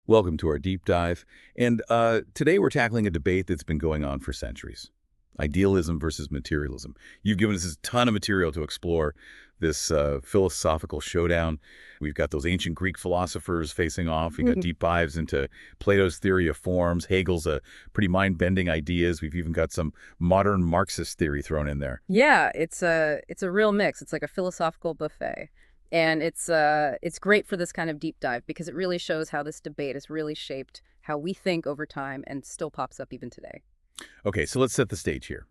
Welcome to our deep dive. And today we're tackling a debate that's been going on for centuries. Idealism versus materialism. You've given us a ton of material to explore this philosophical showdown. We've got those ancient Greek philosophers facing off. We've got deep dives into Plato's theory of forms, Hegel's pretty mind-bending ideas. We've even got some modern Marxist theory thrown in there. Yeah, it's a real mix. It's like a philosophical buffet. And it's great for this kind of deep dive because it really shows how this debate has really shaped how we think over time and still pops up even today. Okay, so let's set the stage here.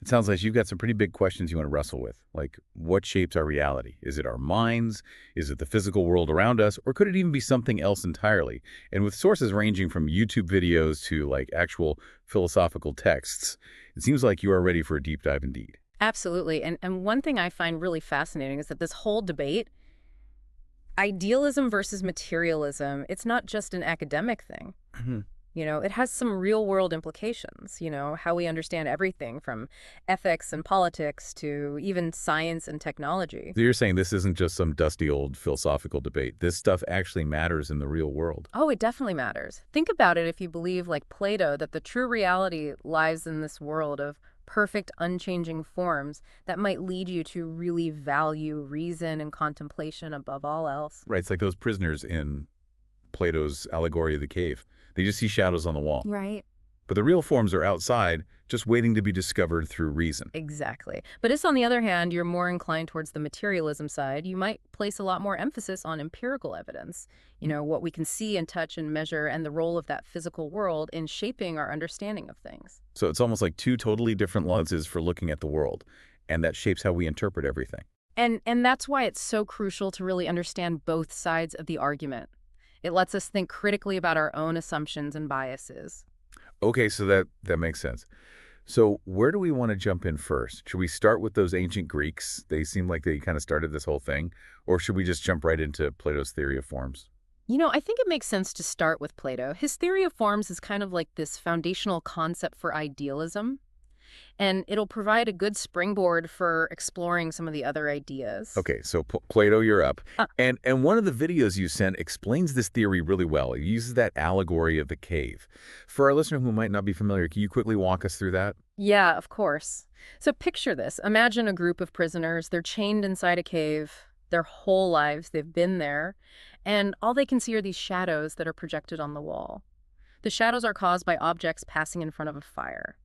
It sounds like you've got some pretty big questions you want to wrestle with, like what shapes our reality? Is it our minds? Is it the physical world around us? Or could it even be something else entirely? And with sources ranging from YouTube videos to like actual philosophical texts, it seems like you are ready for a deep dive indeed. Absolutely. And one thing I find really fascinating is that this whole debate, idealism versus materialism, it's not just an academic thing. It has some real world implications, how we understand everything from ethics and politics to even science and technology. So you're saying this isn't just some dusty old philosophical debate. This stuff actually matters in the real world. Oh, it definitely matters. Think about it if you believe, like Plato, that the true reality lies in this world of perfect, unchanging forms that might lead you to really value reason and contemplation above all else. Right, it's like those prisoners in Plato's allegory of the cave. They just see shadows on the wall. Right. But the real forms are outside, just waiting to be discovered through reason. Exactly. But if, on the other hand, you're more inclined towards the materialism side, you might place a lot more emphasis on empirical evidence, what we can see and touch and measure, and the role of that physical world in shaping our understanding of things. So it's almost like two totally different lenses for looking at the world, and that shapes how we interpret everything. And that's why it's so crucial to really understand both sides of the argument. It lets us think critically about our own assumptions and biases. Okay, so that makes sense. So where do we want to jump in first? Should we start with those ancient Greeks? They seem like they kind of started this whole thing. Or should we just jump right into Plato's theory of forms? I think it makes sense to start with Plato. His theory of forms is kind of like this foundational concept for idealism, and it'll provide a good springboard for exploring some of the other ideas. Okay, so Plato, you're up. Uh, And one of the videos you sent explains this theory really well. It uses that allegory of the cave. For our listener who might not be familiar, can you quickly walk us through that? yeah, of course. So picture this. Imagine a group of prisoners. They're chained inside a cave. Their whole lives, they've been there. And all they can see are these shadows that are projected on the wall. The shadows are caused by objects passing in front of a fire.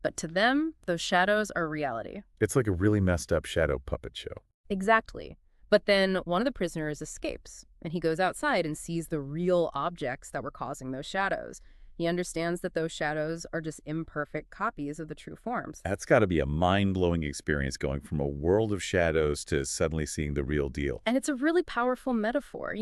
But to them, those shadows are reality. It's like a really messed up shadow puppet show. Exactly. But then one of the prisoners escapes, and he goes outside and sees the real objects that were causing those shadows. He understands that those shadows are just imperfect copies of the true forms. That's got to be a mind-blowing experience going from a world of shadows to suddenly seeing the real deal. And it's a really powerful metaphor.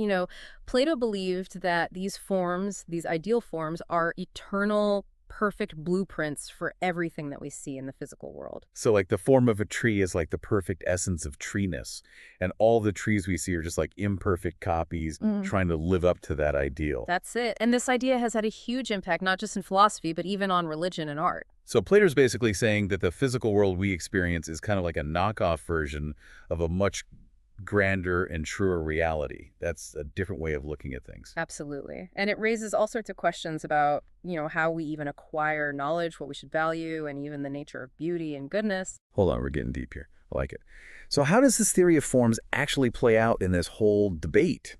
Plato believed that these forms, these ideal forms, are eternal, perfect blueprints for everything that we see in the physical world. So like the form of a tree is like the perfect essence of treeness. And all the trees we see are just like imperfect copies trying to live up to that ideal. That's it. And this idea has had a huge impact, not just in philosophy, but even on religion and art. So Plato's basically saying that the physical world we experience is kind of like a knockoff version of a much grander and truer reality. That's a different way of looking at things. Absolutely. And it raises all sorts of questions about, how we even acquire knowledge, what we should value, and even the nature of beauty and goodness. Hold on, we're getting deep here. I like it. So how does this theory of forms actually play out in this whole debate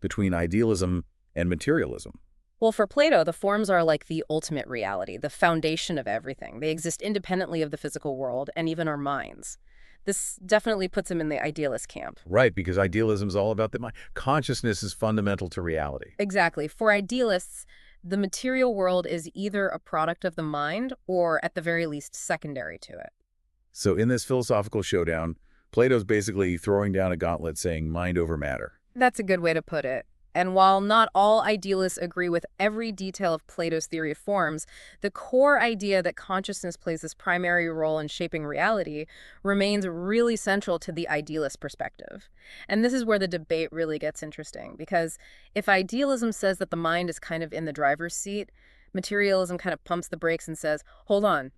between idealism and materialism? Well, for Plato, the forms are like the ultimate reality, the foundation of everything. They exist independently of the physical world and even our minds. This definitely puts him in the idealist camp. Right, because idealism is all about the mind. Consciousness is fundamental to reality. Exactly. For idealists, the material world is either a product of the mind or, at the very least, secondary to it. So in this philosophical showdown, Plato's basically throwing down a gauntlet saying mind over matter. That's a good way to put it. And while not all idealists agree with every detail of Plato's theory of forms, the core idea that consciousness plays this primary role in shaping reality remains really central to the idealist perspective. And this is where the debate really gets interesting, because if idealism says that the mind is kind of in the driver's seat, materialism kind of pumps the brakes and says, hold on,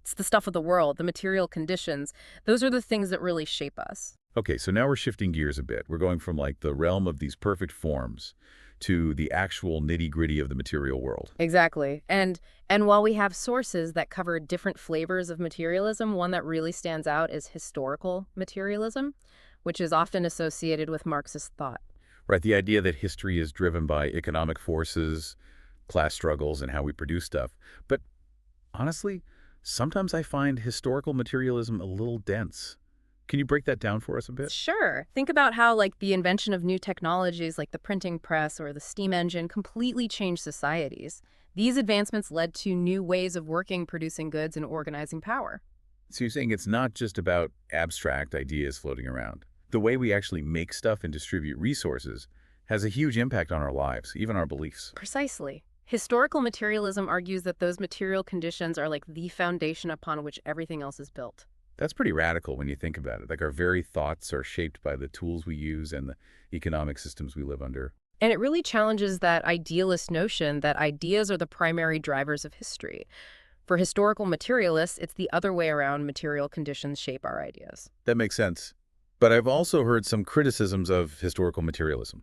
it's the stuff of the world, the material conditions. Those are the things that really shape us. Okay, so now we're shifting gears a bit. We're going from like the realm of these perfect forms to the actual nitty-gritty of the material world. Exactly. And while we have sources that cover different flavors of materialism, one that really stands out is historical materialism, which is often associated with Marxist thought. Right, the idea that history is driven by economic forces, class struggles, and how we produce stuff. But honestly, sometimes I find historical materialism a little dense. Can you break that down for us a bit? Sure. Think about how, like, the invention of new technologies like the printing press or the steam engine completely changed societies. These advancements led to new ways of working, producing goods, and organizing power. So you're saying it's not just about abstract ideas floating around. The way we actually make stuff and distribute resources has a huge impact on our lives, even our beliefs. Precisely. Historical materialism argues that those material conditions are like the foundation upon which everything else is built. That's pretty radical when you think about it. Like our very thoughts are shaped by the tools we use and the economic systems we live under. And it really challenges that idealist notion that ideas are the primary drivers of history. For historical materialists, it's the other way around. Material conditions shape our ideas. That makes sense. But I've also heard some criticisms of historical materialism.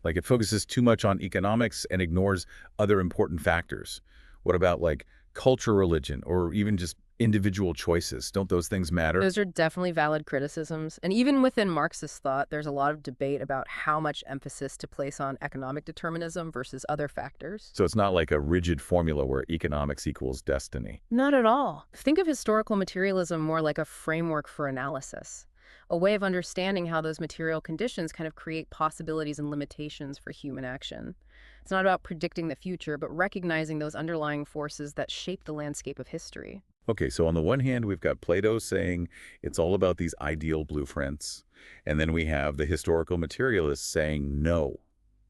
Like it focuses too much on economics and ignores other important factors. What about like culture, religion, or even just individual choices? Don't those things matter? Those are definitely valid criticisms. And even within Marxist thought, there's a lot of debate about how much emphasis to place on economic determinism versus other factors. So it's not like a rigid formula where economics equals destiny. Not at all. Think of historical materialism more like a framework for analysis, a way of understanding how those material conditions kind of create possibilities and limitations for human action. It's not about predicting the future, but recognizing those underlying forces that shape the landscape of history. Okay, so on the one hand, we've got Plato saying it's all about these ideal blueprints. And then we have the historical materialists saying, no,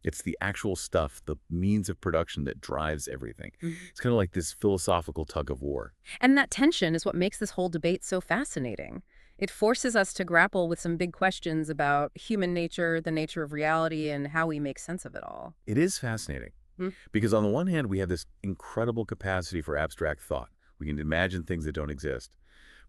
it's the actual stuff, the means of production that drives everything. It's kind of like this philosophical tug of war. And that tension is what makes this whole debate so fascinating. It forces us to grapple with some big questions about human nature, the nature of reality, and how we make sense of it all. It is fascinating because on the one hand, we have this incredible capacity for abstract thought. We can imagine things that don't exist.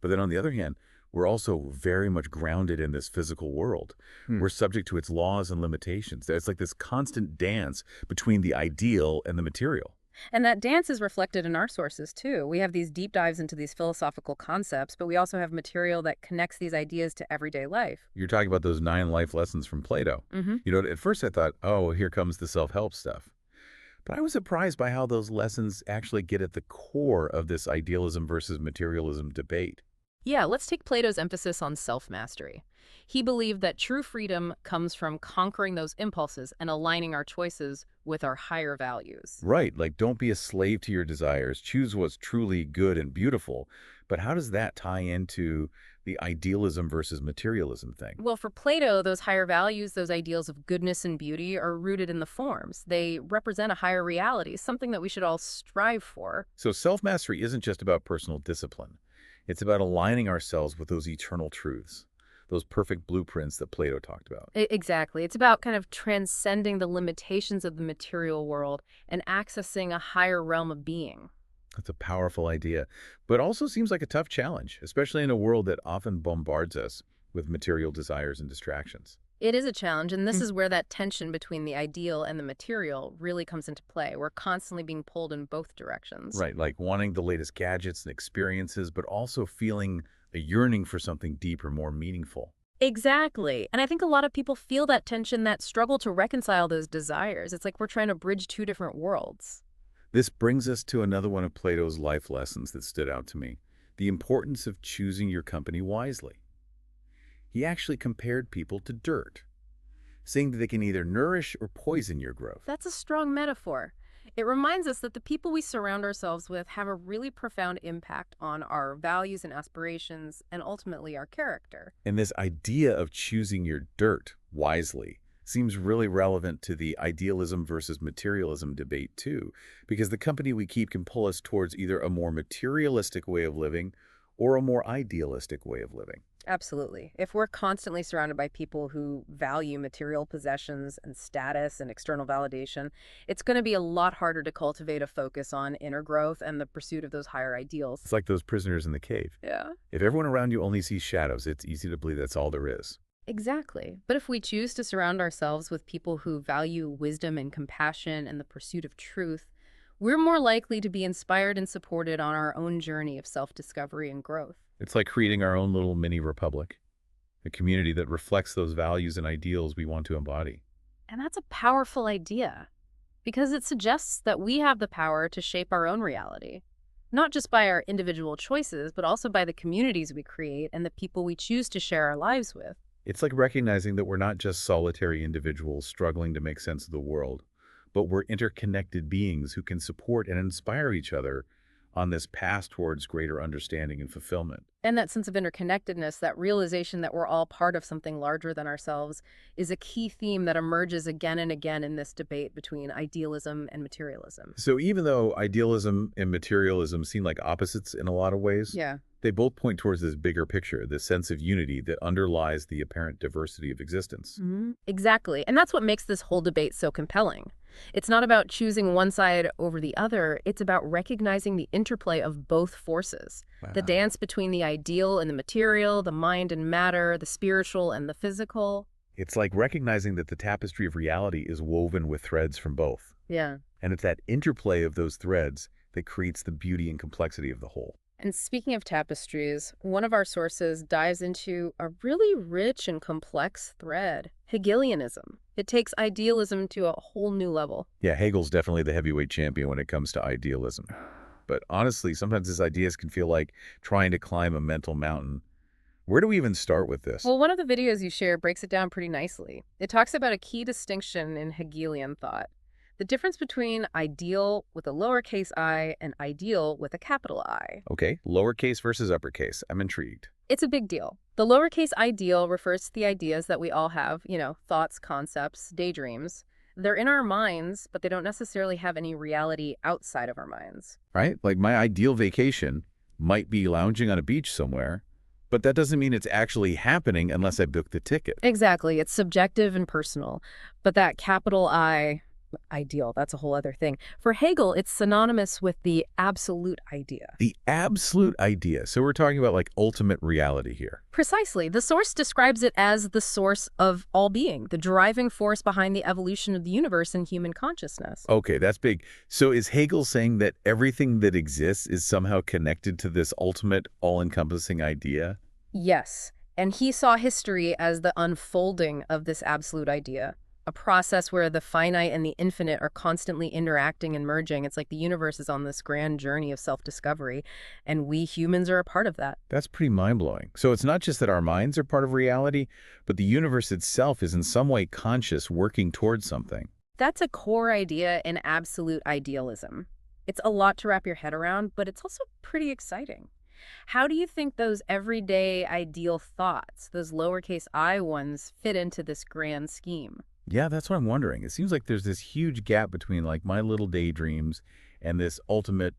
But then on the other hand, we're also very much grounded in this physical world. We're subject to its laws and limitations. It's like this constant dance between the ideal and the material. And that dance is reflected in our sources, too. We have these deep dives into these philosophical concepts, but we also have material that connects these ideas to everyday life. You're talking about those 9 life lessons from Plato. You know, at first I thought, oh, here comes the self-help stuff. But I was surprised by how those lessons actually get at the core of this idealism versus materialism debate. Yeah, let's take Plato's emphasis on self-mastery. He believed that true freedom comes from conquering those impulses and aligning our choices with our higher values. Right, like don't be a slave to your desires. Choose what's truly good and beautiful. But how does that tie into the idealism versus materialism thing? Well, for Plato, those higher values, those ideals of goodness and beauty are rooted in the forms. They represent a higher reality, something that we should all strive for. So self-mastery isn't just about personal discipline. It's about aligning ourselves with those eternal truths, those perfect blueprints that Plato talked about. Exactly. It's about kind of transcending the limitations of the material world and accessing a higher realm of being. That's a powerful idea, but also seems like a tough challenge, especially in a world that often bombards us with material desires and distractions. It is a challenge, and this is where that tension between the ideal and the material really comes into play. We're constantly being pulled in both directions. Right, like wanting the latest gadgets and experiences, but also feeling a yearning for something deeper, more meaningful. Exactly. And I think a lot of people feel that tension, that struggle to reconcile those desires. It's like we're trying to bridge two different worlds. This brings us to another one of Plato's life lessons that stood out to me, the importance of choosing your company wisely. He actually compared people to dirt, saying that they can either nourish or poison your growth. That's a strong metaphor. It reminds us that the people we surround ourselves with have a really profound impact on our values and aspirations and ultimately our character. And this idea of choosing your dirt wisely seems really relevant to the idealism versus materialism debate too, because the company we keep can pull us towards either a more materialistic way of living or a more idealistic way of living. Absolutely. If we're constantly surrounded by people who value material possessions and status and external validation, it's going to be a lot harder to cultivate a focus on inner growth and the pursuit of those higher ideals. It's like those prisoners in the cave. Yeah. If everyone around you only sees shadows, it's easy to believe that's all there is. Exactly. But if we choose to surround ourselves with people who value wisdom and compassion and the pursuit of truth, we're more likely to be inspired and supported on our own journey of self-discovery and growth. It's like creating our own little mini republic, a community that reflects those values and ideals we want to embody. And that's a powerful idea because it suggests that we have the power to shape our own reality, not just by our individual choices, but also by the communities we create and the people we choose to share our lives with. It's like recognizing that we're not just solitary individuals struggling to make sense of the world, but we're interconnected beings who can support and inspire each other on this path towards greater understanding and fulfillment. And that sense of interconnectedness, that realization that we're all part of something larger than ourselves, is a key theme that emerges again and again in this debate between idealism and materialism. So even though idealism and materialism seem like opposites in a lot of ways, Yeah. they both point towards this bigger picture, this sense of unity that underlies the apparent diversity of existence. Exactly. And that's what makes this whole debate so compelling. It's not about choosing one side over the other. It's about recognizing the interplay of both forces, the Wow. dance between the ideal and the material, the mind and matter, the spiritual and the physical. It's like recognizing that the tapestry of reality is woven with threads from both. Yeah. And it's that interplay of those threads that creates the beauty and complexity of the whole. And speaking of tapestries, one of our sources dives into a really rich and complex thread, Hegelianism. It takes idealism to a whole new level. Yeah, Hegel's definitely the heavyweight champion when it comes to idealism. But honestly, sometimes his ideas can feel like trying to climb a mental mountain. Where do we even start with this? Well, one of the videos you shared breaks it down pretty nicely. It talks about a key distinction in Hegelian thought, the difference between ideal with a lowercase I and ideal with a capital I. Okay, lowercase versus uppercase. I'm intrigued. It's a big deal. The lowercase ideal refers to the ideas that we all have, thoughts, concepts, daydreams. They're in our minds, but they don't necessarily have any reality outside of our minds. Right? Like my ideal vacation might be lounging on a beach somewhere, but that doesn't mean it's actually happening unless I book the ticket. Exactly. It's subjective and personal. But that capital I ideal, that's a whole other thing. For Hegel, it's synonymous with the absolute idea. The absolute idea. So we're talking about like ultimate reality here. Precisely. The source describes it as the source of all being, the driving force behind the evolution of the universe and human consciousness. Okay, that's big. So is Hegel saying that everything that exists is somehow connected to this ultimate, all-encompassing idea? Yes. And he saw history as the unfolding of this absolute idea, a process where the finite and the infinite are constantly interacting and merging. It's like the universe is on this grand journey of self-discovery, and we humans are a part of that. That's pretty mind-blowing. So it's not just that our minds are part of reality, but the universe itself is in some way conscious, working towards something. That's a core idea in absolute idealism. It's a lot to wrap your head around, but it's also pretty exciting. How do you think those everyday ideal thoughts, those lowercase I ones, fit into this grand scheme? Yeah, that's what I'm wondering. It seems like there's this huge gap between like my little daydreams and this ultimate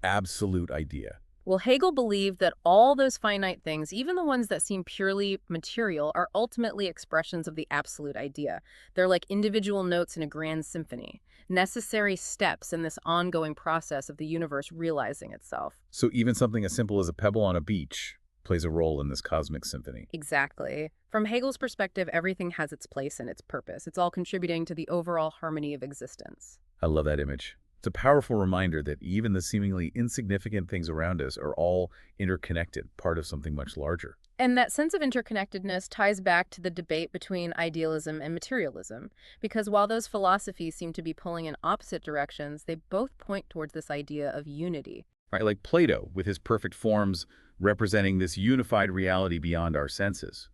absolute idea. Well, Hegel believed that all those finite things, even the ones that seem purely material, are ultimately expressions of the absolute idea. They're like individual notes in a grand symphony, necessary steps in this ongoing process of the universe realizing itself. So even something as simple as a pebble on a beach plays a role in this cosmic symphony. Exactly. From Hegel's perspective, everything has its place and its purpose. It's all contributing to the overall harmony of existence. I love that image. It's a powerful reminder that even the seemingly insignificant things around us are all interconnected, part of something much larger. And that sense of interconnectedness ties back to the debate between idealism and materialism, because while those philosophies seem to be pulling in opposite directions, they both point towards this idea of unity. Right, like Plato, with his perfect forms representing this unified reality beyond our senses.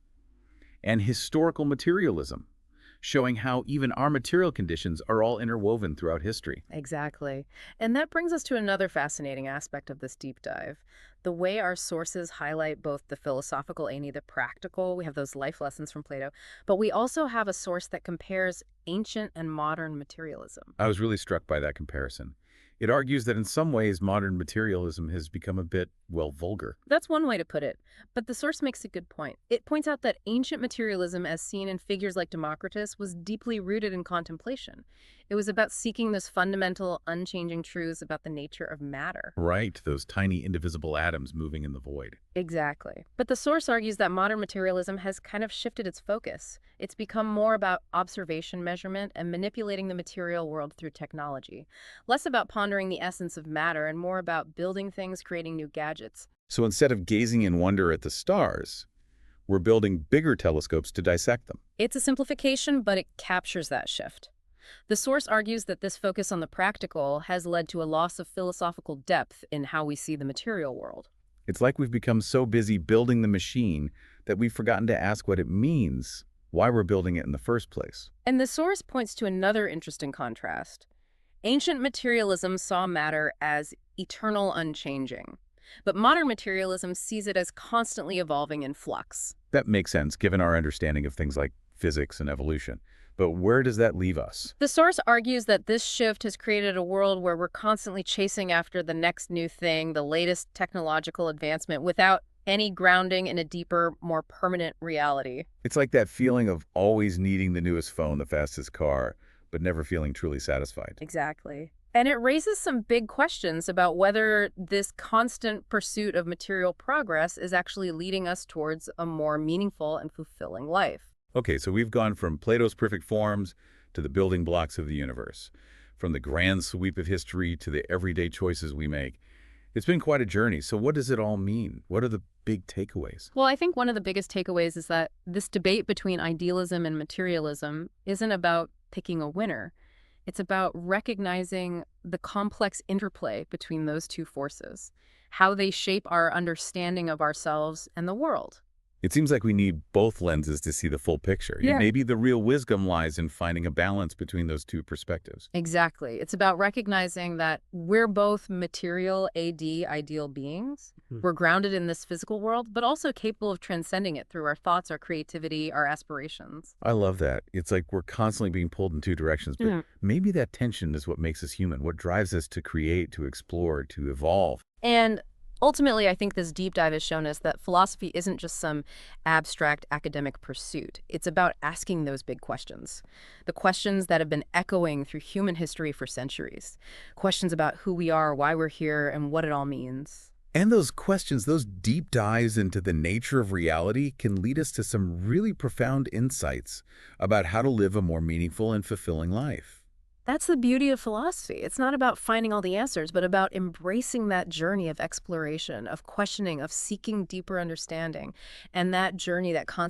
And historical materialism, showing how even our material conditions are all interwoven throughout history. Exactly. And that brings us to another fascinating aspect of this deep dive. The way our sources highlight both the philosophical and the practical. We have those life lessons from Plato, but we also have a source that compares ancient and modern materialism. I was really struck by that comparison. It argues that in some ways modern materialism has become a bit, well, vulgar. That's one way to put it, but the source makes a good point. It points out that ancient materialism, as seen in figures like Democritus, was deeply rooted in contemplation. It was about seeking those fundamental, unchanging truths about the nature of matter. Right, those tiny indivisible atoms moving in the void. Exactly. But the source argues that modern materialism has kind of shifted its focus. It's become more about observation measurement and manipulating the material world through technology, less about pondering the essence of matter and more about building things, creating new gadgets. So instead of gazing in wonder at the stars, we're building bigger telescopes to dissect them. It's a simplification, but it captures that shift. The source argues that this focus on the practical has led to a loss of philosophical depth in how we see the material world. It's like we've become so busy building the machine that we've forgotten to ask what it means, why we're building it in the first place. And the source points to another interesting contrast. Ancient materialism saw matter as eternal, unchanging, but modern materialism sees it as constantly evolving in flux. That makes sense given our understanding of things like physics and evolution. But where does that leave us? The source argues that this shift has created a world where we're constantly chasing after the next new thing, the latest technological advancement, without any grounding in a deeper, more permanent reality. It's like that feeling of always needing the newest phone, the fastest car, but never feeling truly satisfied. Exactly. And it raises some big questions about whether this constant pursuit of material progress is actually leading us towards a more meaningful and fulfilling life. Okay, so we've gone from Plato's perfect forms to the building blocks of the universe, from the grand sweep of history to the everyday choices we make. It's been quite a journey. So what does it all mean? What are the big takeaways? Well, I think one of the biggest takeaways is that this debate between idealism and materialism isn't about picking a winner. It's about recognizing the complex interplay between those two forces, how they shape our understanding of ourselves and the world. It seems like we need both lenses to see the full picture. Yeah. Maybe the real wisdom lies in finding a balance between those two perspectives. Exactly. It's about recognizing that we're both material ideal beings. We're grounded in this physical world, but also capable of transcending it through our thoughts, our creativity, our aspirations. I love that. It's like we're constantly being pulled in two directions, but maybe that tension is what makes us human, what drives us to create, to explore, to evolve. And ultimately, I think this deep dive has shown us that philosophy isn't just some abstract academic pursuit. It's about asking those big questions, the questions that have been echoing through human history for centuries, questions about who we are, why we're here, and what it all means. And those questions, those deep dives into the nature of reality can lead us to some really profound insights about how to live a more meaningful and fulfilling life. That's the beauty of philosophy. It's not about finding all the answers, but about embracing that journey of exploration, of questioning, of seeking deeper understanding, and that journey, that constant